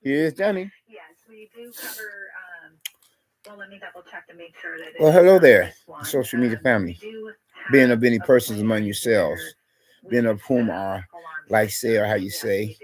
Here's Johnny. Well, hello there, social media family. Being of any persons among yourselves, being of whom are, like say, or how you say,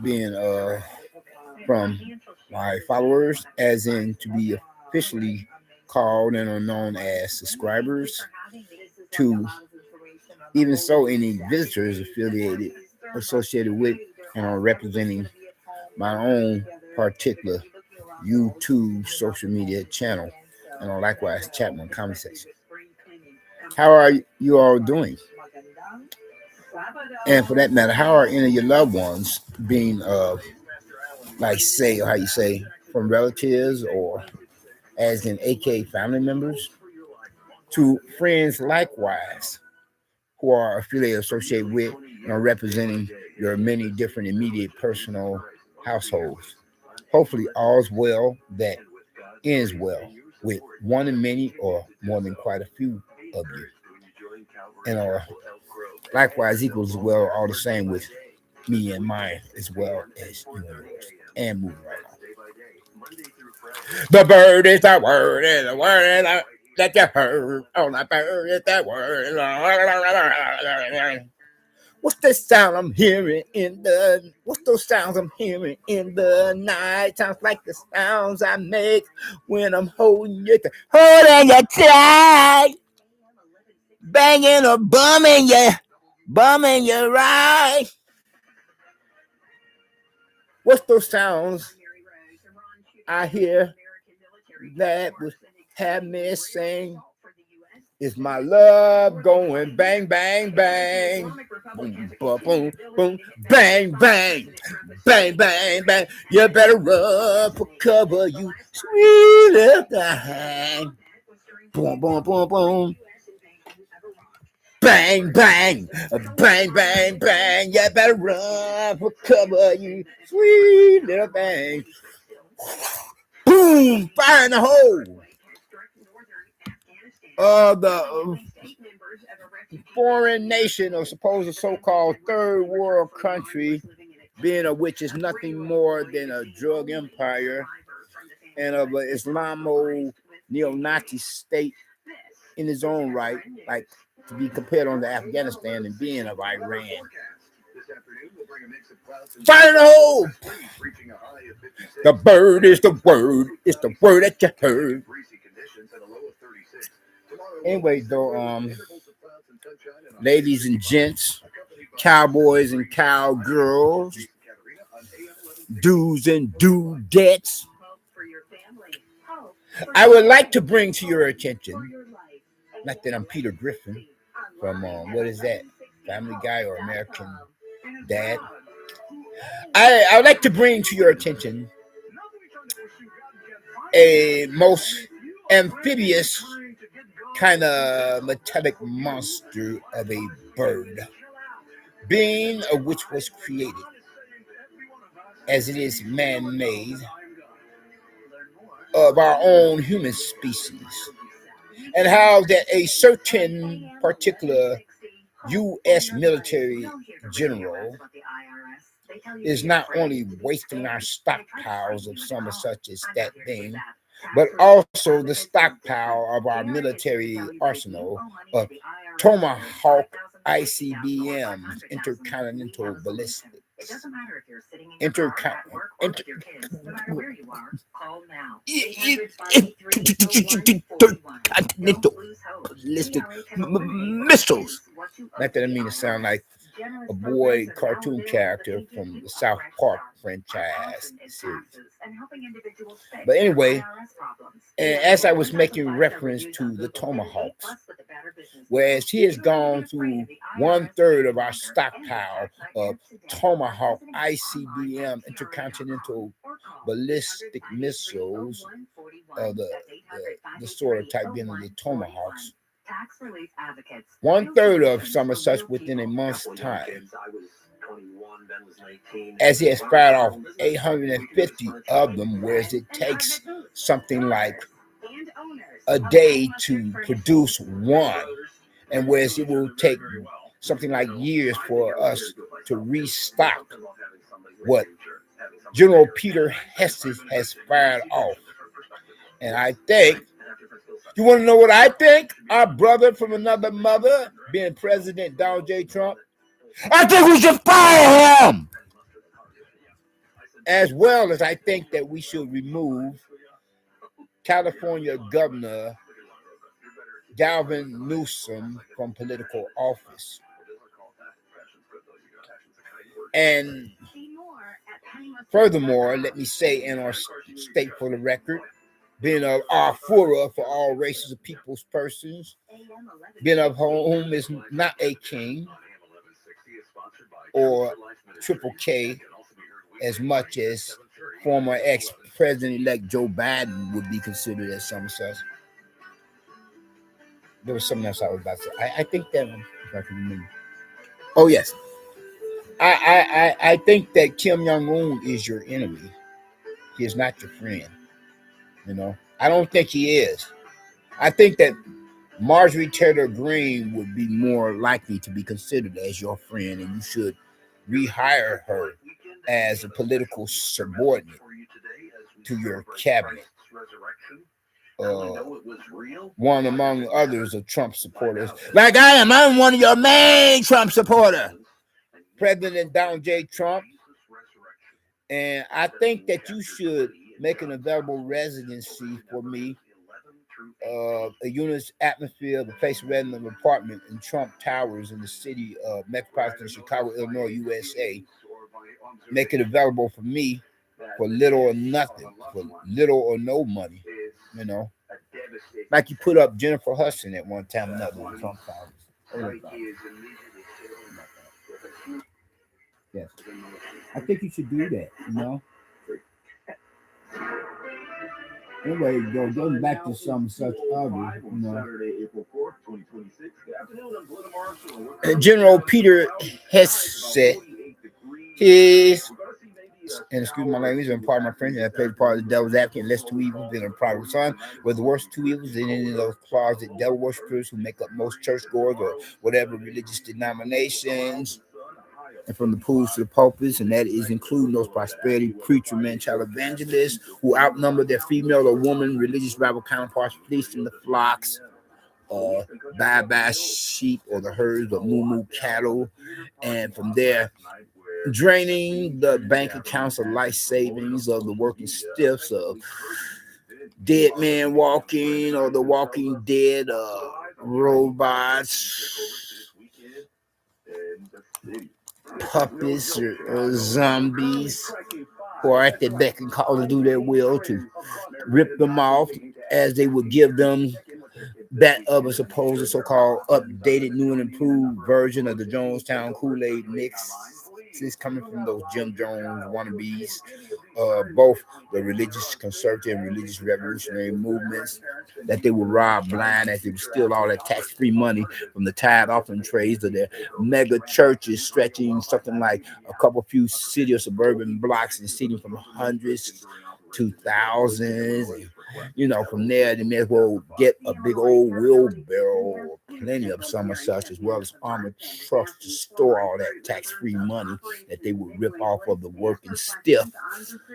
being from my followers, as in to be officially called and are known as subscribers, to even so any visitors affiliated, associated with, and are representing my own particular YouTube social media channel, and likewise chat on comment section. How are you all doing? And for that matter, how are any of your loved ones being, like say, or how you say, from relatives or as in AK family members to friends likewise who are affiliated, associated with, and are representing your many different immediate personal households. Hopefully all's well that ends well with one and many or more than quite a few of you. And likewise equals well all the same with me and mine as well as yours. And moving right on. The bird is the word, and the word is that you heard. Oh, the bird is that word. What's the sound I'm hearing what's those sounds I'm hearing in the night? Sounds like the sounds I make when I'm holding you tight. Banging or bumming you right. What's those sounds I hear that would have me sing? Is my love going bang, bang, bang? Boom, boom, boom, boom, bang, bang, bang, bang, bang. You better run for cover, you sweet little thing. Boom, boom, boom, boom. Bang, bang, bang, bang, bang. You better run for cover, you sweet little thing. Boom, fire in the hole. The foreign nation, or supposed so-called third world country, being of which is nothing more than a drug empire and of an Islamo neo-Nazi state in its own right, like to be compared on to Afghanistan and being of Iran. Fire in the hole! The bird is the word. It's the word that you heard. Anyway, though, ladies and gents, cowboys and cowgirls, dudes and dudettes, I would like to bring to your attention, not that I'm Peter Griffin from, what is that, Family Guy or American Dad. I would like to bring to your attention a most amphibious kind of metallic monster of a bird, being of which was created, as it is man-made, of our own human species, and how that a certain particular U.S. military general is not only wasting our stockpiles of some such as that thing, but also the stockpile of our military arsenal of Tomahawk ICBMs, intercontinental ballistic. Intercontinental ballistic missiles. Not that I mean to sound like a boy cartoon character from the South Park franchise series. But anyway, and as I was making reference to the Tomahawks, whereas he has gone through 1/3 of our stockpile of Tomahawk ICBM intercontinental ballistic missiles, the sort of type being the Tomahawks. 1/3 of some of such within a month's time. as he has fired off 850 of them, whereas it takes something like a day to produce one, and whereas it will take something like years for us to restock what General Peter Heston has fired off. And I think, you want to know what I think? Our brother from another mother, being President Donald J. Trump, I think we should fire him. As well as I think that we should remove California Governor Gavin Newsom from political office. And furthermore, let me say in our state for the record, being of our Fuehrer for all races of people's persons, being of whom is not a king or triple K as much as former ex-president-elect Joe Biden would be considered as some such. There was something else I was about to say. I think that, if I can remember. Oh, yes. I think that Kim Jong-un is your enemy. He is not your friend. You know, I don't think he is. I think that Marjorie Taylor Greene would be more likely to be considered as your friend, and you should rehire her as a political subordinate to your cabinet. One among others of Trump supporters. Like I am. I'm one of your main Trump supporters. President Donald J. Trump. And I think that you should make an available residency for me, a unit's atmosphere of a place random apartment in Trump Towers in the city of metropolitan Chicago, Illinois, USA. Make it available for me for little or nothing, for little or no money, you know. Like you put up Jennifer Hudson at one time or another in Trump Towers. Yes. I think you should do that, you know. Anyway, going back to some such other, you know. General Peter Hesse, his, and excuse my language, and part of my French, and I played the part of the devil's advocate, less two evils than a prodigal son, with the worst two evils than any of those closet devil worshippers who make up most churchgoers or whatever religious denominations. And from the pools to the pulpits, and that is including those prosperity preacher, man-child evangelists who outnumber their female or woman religious rival counterparts, fleecing the flocks, buy sheep or the herds of moo cattle, and from there draining the bank accounts of life savings of the working stiffs of dead men walking or the walking dead robots, puppets or zombies who are at their beck and call to do their will, to rip them off as they would give them that of a supposed so-called updated, new and improved version of the Jonestown Kool-Aid mix. It's coming from those Jim Jones wannabes, both the religious conservative and religious revolutionary movements, that they would rob blind as they would steal all that tax-free money from the tithe offering trays of their mega churches, stretching something like a couple few city or suburban blocks and seating from hundreds to thousands. And, you know, from there, they may as well get a big old wheelbarrow or plenty of some or such, as well as armored trucks to store all that tax-free money that they would rip off of the working stiff,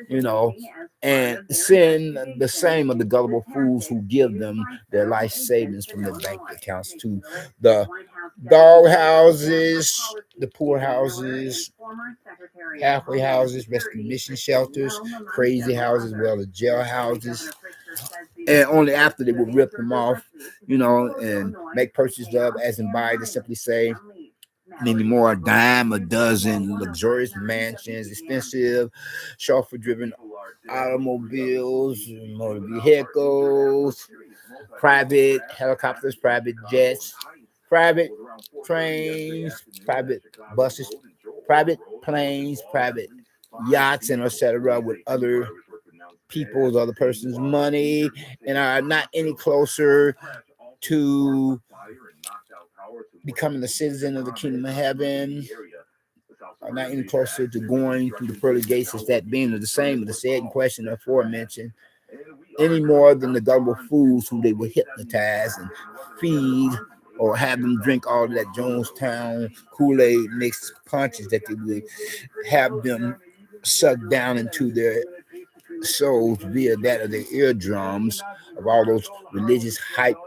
you know, and send the same of the gullible fools who give them their life savings from their bank accounts to the dog houses, the poor houses, halfway houses, rescue mission shelters, crazy houses, as well as jail houses. And only after they would rip them off, you know, and make purchases of, as in buy, to simply say, maybe more, a dime a dozen luxurious mansions, expensive chauffeur-driven automobiles, motor vehicles, private helicopters, private jets, private trains, private buses, private planes, private yachts, and etc. with other people's, other person's money, and are not any closer to becoming a citizen of the kingdom of heaven, are not any closer to going through the pearly gates as that being the same with the said in question aforementioned, any more than the gullible fools who they would hypnotize and feed or have them drink all of that Jonestown Kool-Aid mixed punches that they would have them sucked down into their souls via that of their eardrums of all those religious hype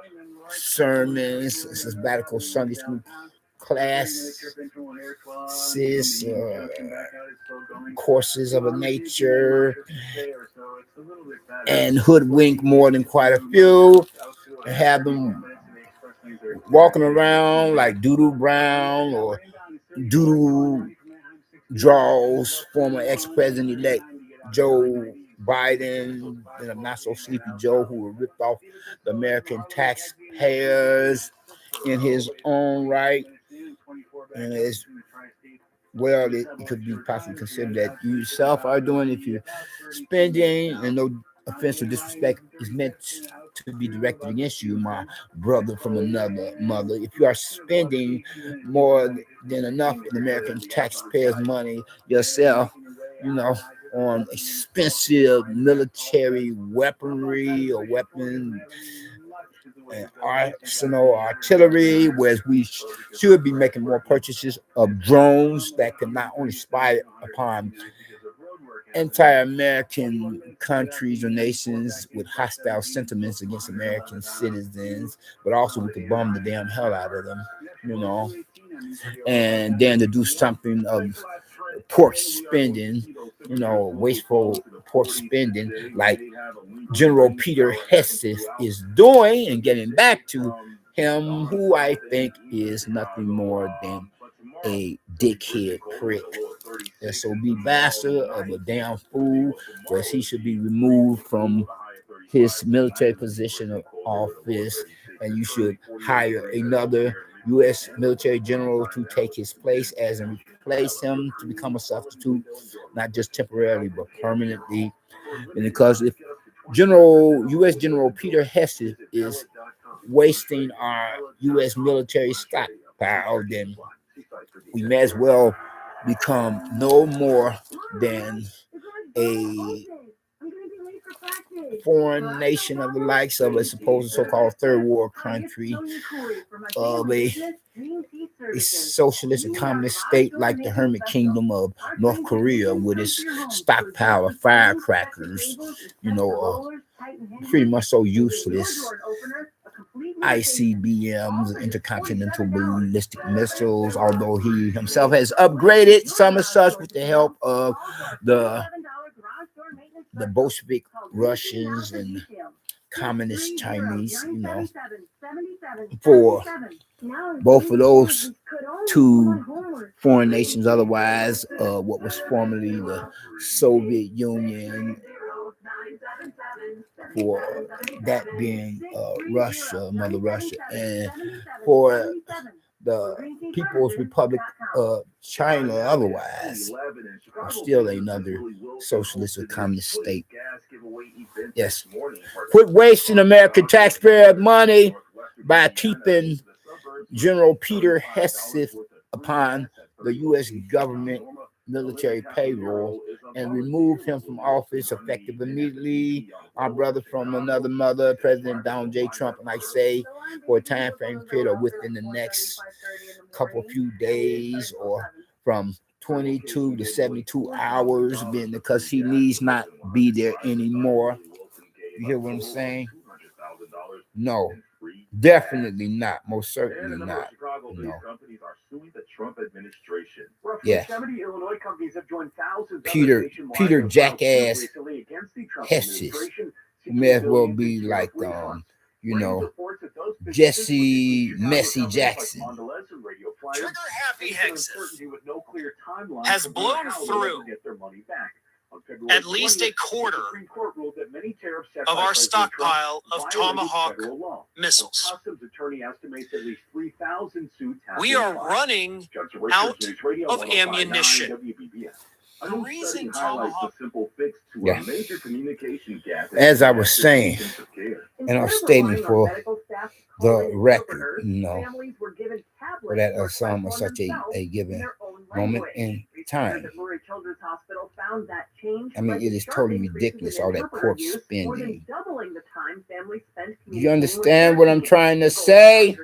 sermons, sabbatical Sunday school classes, courses of a nature, and hoodwink more than quite a few, and have them walking around like Doodoo Brown or Doodoo Draws, former ex-president-elect Joe Biden, and a not-so-sleepy Joe who ripped off the American taxpayers in his own right. And as well, it could be possibly considered that you yourself are doing if you're spending, and no offense or disrespect is meant to be directed against you, my brother from another mother. If you are spending more than enough of the American taxpayers' money yourself, on expensive military weaponry or weapons and arsenal artillery, whereas we should be making more purchases of drones that can not only spy upon entire American countries or nations with hostile sentiments against American citizens, but also we could bomb the damn hell out of them, and then to do something of pork spending, wasteful pork spending, like General Peter Hesse is doing, and getting back to him, who I think is nothing more than a dickhead prick, SOB bastard of a damn fool, whereas he should be removed from his military position of office, and you should hire another U.S. military general to take his place as and replace him to become a substitute, not just temporarily but permanently. And because if U.S. General Peter Hesse is wasting our U.S. military stockpile, then we may as well become no more than a foreign nation of the likes of a supposed so-called third world country of a socialist and communist state like the Hermit Kingdom of North Korea with its stockpile of firecrackers, pretty much so useless ICBMs, intercontinental ballistic missiles, although he himself has upgraded some as such with the help of the Bolshevik Russians and communist Chinese, for both of those two foreign nations, otherwise what was formerly the Soviet Union, for that being Russia, Mother Russia, and for the People's Republic of China, otherwise, still another socialist or communist state. Yes. Quit wasting American taxpayer money by keeping General Peter Hesse upon the U.S. government military payroll and remove him from office effective immediately. Our brother from another mother, President Donald J. Trump, and I say for a time frame period or within the next few days, or from 22 to 72 hours, being because he needs not be there anymore. You hear what I'm saying? No, definitely not. Most certainly not. No. Yeah. Peter Jackass Hesse may as well be like Jesse Messy Jackson. Trigger Happy Hexes has blown through at least a quarter of our stockpile of Tomahawk missiles. We are running out of ammunition. The reason Tomahawk... Yeah. As I was saying, and I'm stating for the record, for that some of such a given moment in time. I mean, it is totally ridiculous, all that court spending. Do you understand what I'm trying to say?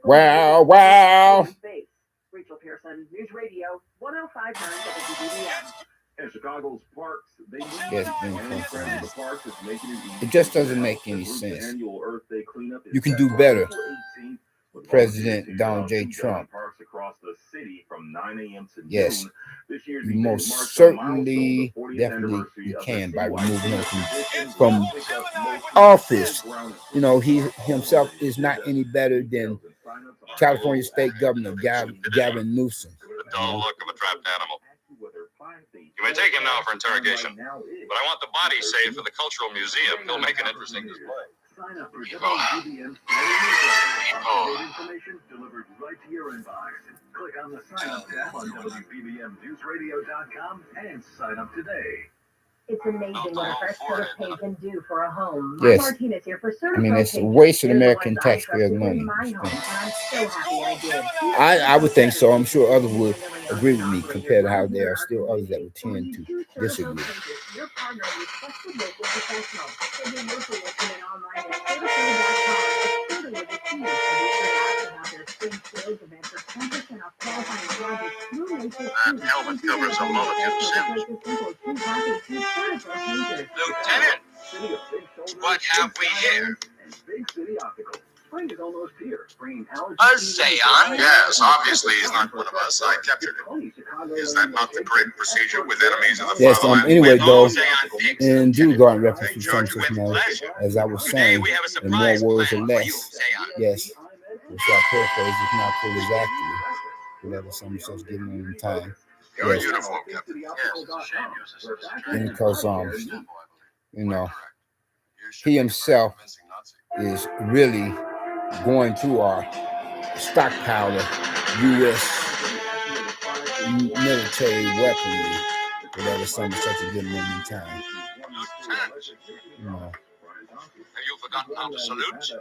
Wow, wow. Rachel Pearson, News Radio, 105.9 WBBM. In Chicago's parks, they it just doesn't make any sense. You can do better, President Donald J. Trump. Yes, you most certainly, definitely, you can by removing him from office. You know, he himself is not any better than California State Governor Gavin Newsom. The dull look of a trapped animal. You may take him now for interrogation, but I want the body saved for the Cultural Museum. He'll make an interesting display. Click on the sign up tab on WBBMNewsRadio.com and sign up today. It's amazing what a fresh coat of paint can do for a home. Yes. Martinez here for I mean, it's a waste of American taxpayers' money. I would think so. I'm sure others would agree with me compared to how there are still others that would tend to disagree. Your partner is trusted local professional. They've been working with them online at That helmet covers a multitude of sins. Lieutenant, what have we here? A seance? Yes, obviously he's not one of us. I captured him. Is that not the correct procedure with enemies of the Yes, fatherland? anyway, though, Seance. in due regard reference to some such matter, as I was saying, in more words or less, yes, which I paraphrase is not fully exactly, whatever some such given in time. Your Yes, uniform, Captain. Yes, and because you know, he himself is really going through our stockpile of U.S. military weaponry, whatever some such a good moment in time. You know. Have you forgotten how to salute?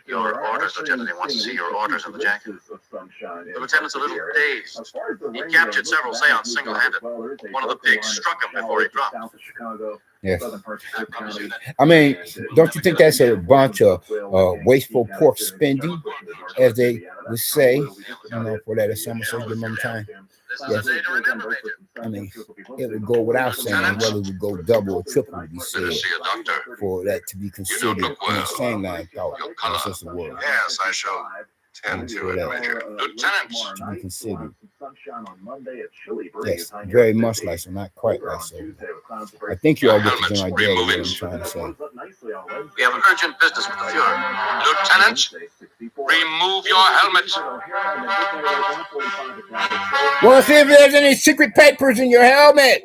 Your orders, Lieutenant. He wants to see your orders in the jacket. The lieutenant's a little dazed. He captured several seance single-handed. One of the pigs struck him before he dropped. Yes. I mean, don't you think that's a bunch of wasteful pork spending, as they would say, you know, for that summer such good moment in time? This is Yes. a day to remember, Major. I mean, it would go without saying whether it would go double or triple to be Good said to see you, Doctor. for that to be considered in the same line of thought. That's just a word. Yes, I shall tend to it, Major. Lieutenant, To be considered. Yes, very much like so, not quite like so. I think you all get the general idea of what I'm trying to say. we have urgent business with the Fuehrer. Lieutenant, remove your helmet. Want to see if there's any secret papers in your helmet?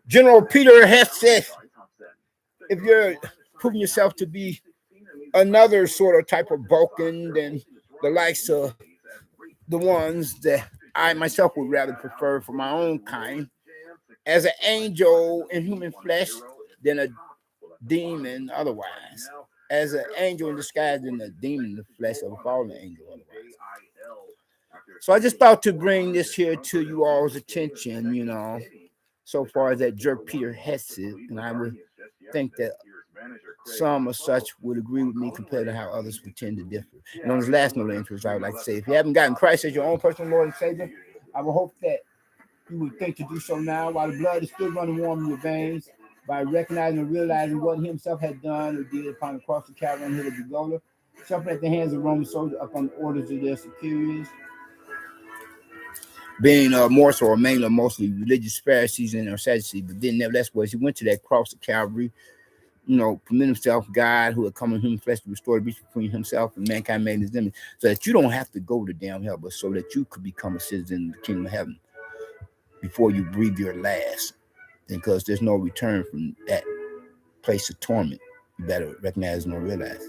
General Peter Hess says, if you're proving yourself to be another sort of type of Vulcan than the likes of the ones that I myself would rather prefer for my own kind, as an angel in human flesh than a demon otherwise, as an angel in disguise than a demon in the flesh of a fallen angel otherwise. So I just thought to bring this here to you all's attention, you know, so far as that jerk Peter Hess is, and I would think that some of such would agree with me compared to how others would tend to differ. And on this last note of interest, I would like to say, if you haven't gotten Christ as your own personal Lord and Savior, I would hope that you would think to do so now while the blood is still running warm in your veins, by recognizing and realizing what he himself had done or did upon the cross of Calvary and hill of Golgotha, suffering at the hands of Roman soldiers upon the orders of their superiors, being more so or mainly or mostly religious Pharisees and or Sadducees, but then nevertheless was he went to that cross of Calvary, you know, permit himself God who had come in human flesh to restore the breach between himself and mankind made in his image, so that you don't have to go to damn hell, but so that you could become a citizen of the kingdom of heaven before you breathe your last, because there's no return from that place of torment. You better recognize and realize.